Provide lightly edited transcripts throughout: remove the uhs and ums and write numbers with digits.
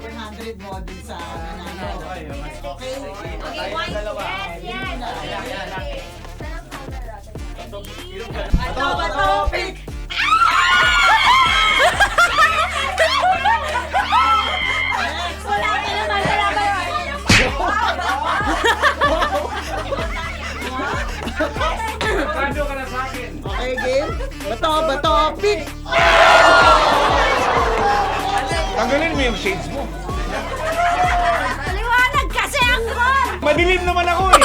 100 mo din sa nanalo. Okay? Okay, one. Yes, yes. Bato, bato, pick! Wala ka naman, wala ka Kando ka na sa akin. Okay, game? Bato, bato, pick! Tanggalin mo yung shades mo. Liwanag kasi ako! Madilim naman ako eh.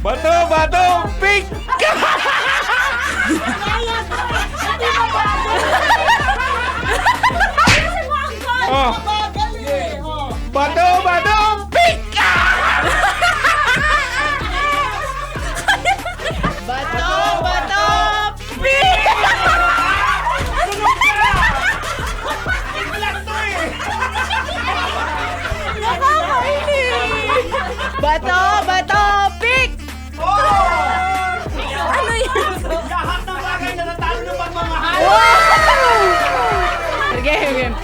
Bato, bato, pick! Kaya ko! Hindi mo ba? Ayusin mo ang goal! Oh, Bagal eh! Oh. bato, bato, pick! Bato, bato, pick! Bato, bato, pick! Ano yan? Lahat ng bagay na natalo ng pagmamahal. Game, game.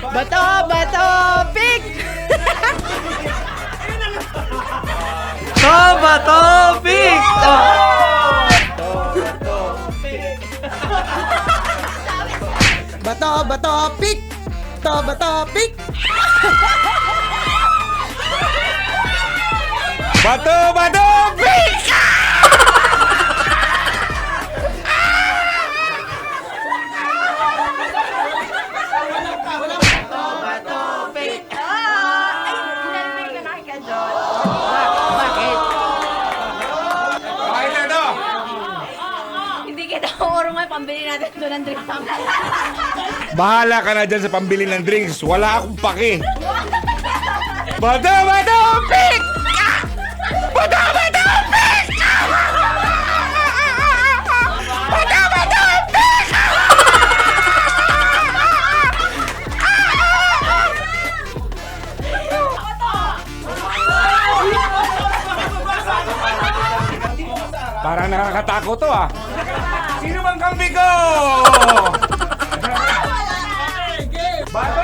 Bato, bato, pick! To, bato, pick! Bato, bato, pick! To, bato, pick! Bato, bato, pick! Okay na to. Hindi kita urungan, pambili natin doon ng drinks. Bahala ka na dyan sa pambili ng drinks. Wala akong pake. Bato, bato, pick! Bato, bato, pick! Bato, bato, pick! Parang nakakatakot to ah. Sino bang kambi ko? Bato,